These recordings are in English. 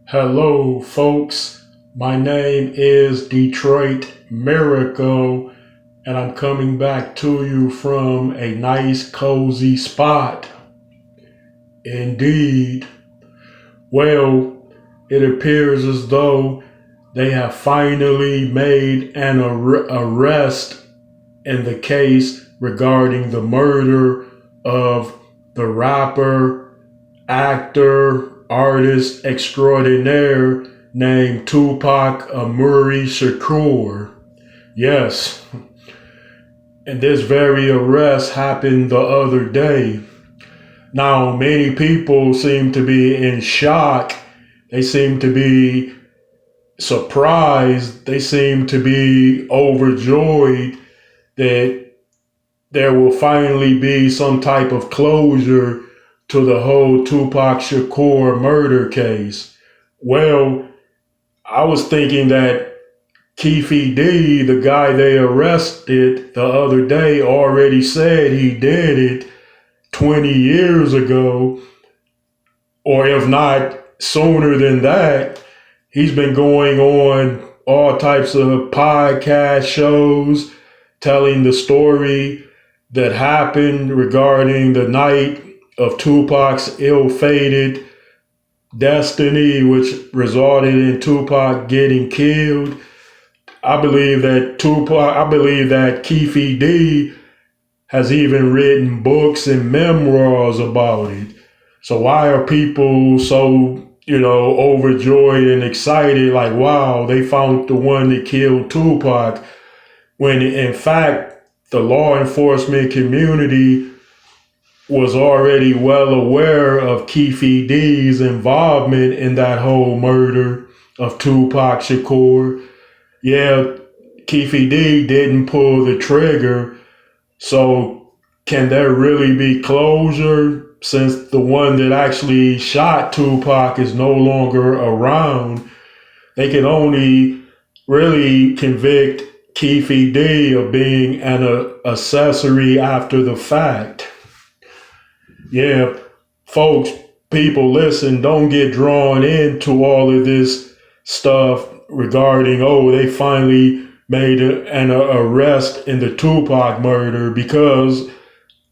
Hello, folks. My name is Detroit Miracle, and I'm coming back to you from a nice, cozy spot. Indeed. Well, it appears as though they have finally made an arrest in the case regarding the murder of the rapper, actor, artist extraordinaire named Tupac Amuri Shakur. Yes, and this very arrest happened the other day. Now, many people seem to be in shock. They seem to be surprised. They seem to be overjoyed that there will finally be some type of closure to the whole Tupac Shakur murder case. Well, I was thinking that Keefe D, the guy they arrested the other day, already said he did it 20 years ago, or if not sooner than that. He's been going on all types of podcast shows telling the story that happened regarding the night of Tupac's ill-fated destiny, which resulted in Tupac getting killed. I believe that Keefe D has even written books and memoirs about it. So why are people so, overjoyed and excited? Like, wow, they found the one that killed Tupac. When in fact, the law enforcement community was already well aware of Keefe D's involvement in that whole murder of Tupac Shakur. Yeah, Keefe D didn't pull the trigger. So can there really be closure since the one that actually shot Tupac is no longer around? They can only really convict Keefe D of being an accessory after the fact. Yeah, folks, people, listen, don't get drawn into all of this stuff regarding, oh, they finally made an arrest in the Tupac murder, because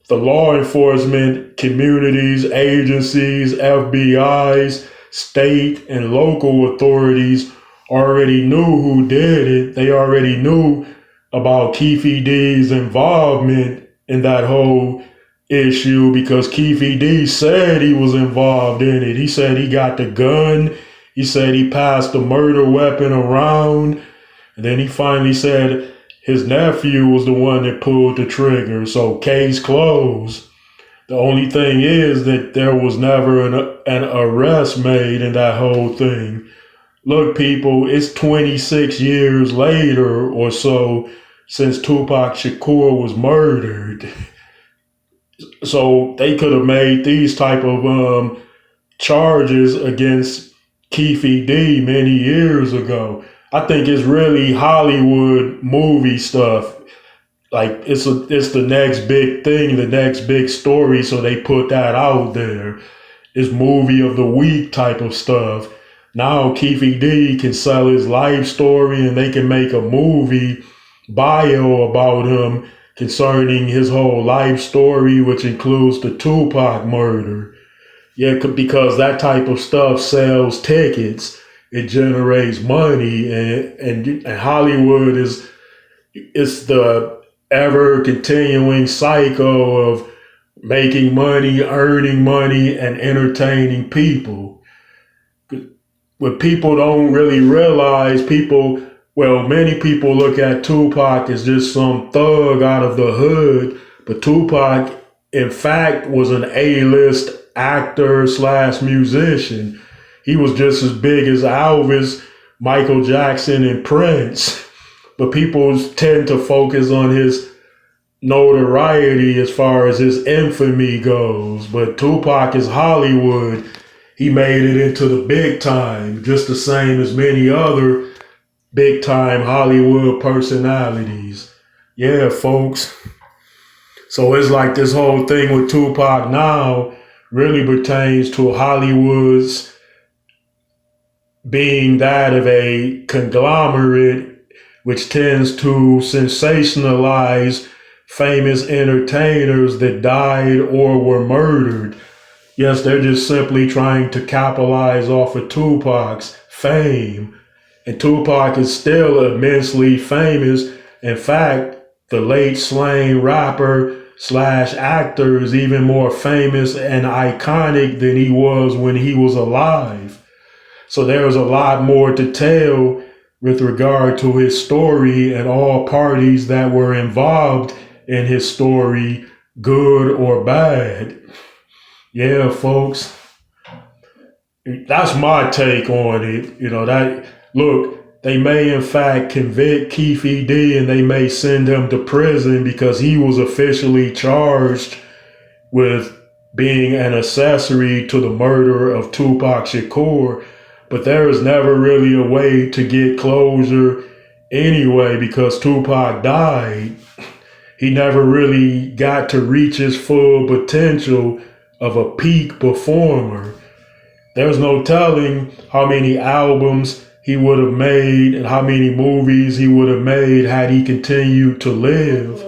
the law enforcement communities, agencies, FBI's, state and local authorities already knew who did it. They already knew about Keefe D's involvement in that whole issue, because Keefe D said he was involved in it. He said he got the gun. He said he passed the murder weapon around. And then he finally said his nephew was the one that pulled the trigger. So case closed. The only thing is that there was never an arrest made in that whole thing. Look, people, it's 26 years later or so since Tupac Shakur was murdered. So they could have made these type of charges against Keefe D many years ago. I think it's really Hollywood movie stuff. Like it's the next big thing, the next big story. So they put that out there. It's movie of the week type of stuff. Now Keefe D can sell his life story, and they can make a movie bio about him concerning his whole life story, which includes the Tupac murder. Yeah, because that type of stuff sells tickets. It generates money, and Hollywood is the ever continuing cycle of making money, earning money, and entertaining people. What people don't really realize, many people look at Tupac as just some thug out of the hood, but Tupac, in fact, was an A-list actor slash musician. He was just as big as Elvis, Michael Jackson, and Prince. But people tend to focus on his notoriety as far as his infamy goes. But Tupac is Hollywood. He made it into the big time, just the same as many other big time Hollywood personalities. Yeah, folks. So it's like this whole thing with Tupac now really pertains to Hollywood's being that of a conglomerate which tends to sensationalize famous entertainers that died or were murdered. Yes, they're just simply trying to capitalize off of Tupac's fame. And Tupac is still immensely famous. In fact, the late slain rapper slash actor is even more famous and iconic than he was when he was alive. So there's a lot more to tell with regard to his story and all parties that were involved in his story, good or bad. Yeah, folks, that's my take on it. That look, they may in fact convict Keefe D and they may send him to prison because he was officially charged with being an accessory to the murder of Tupac Shakur. But there is never really a way to get closure anyway because Tupac died. He never really got to reach his full potential of a peak performer. There's no telling how many albums he would have made and how many movies he would have made had he continued to live.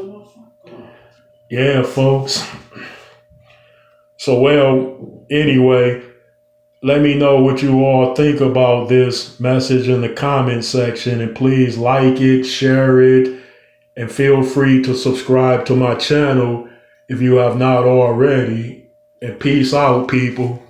Yeah, folks. So, well, anyway, let me know what you all think about this message in the comment section, and please like it, share it, and feel free to subscribe to my channel if you have not already. And peace out, people.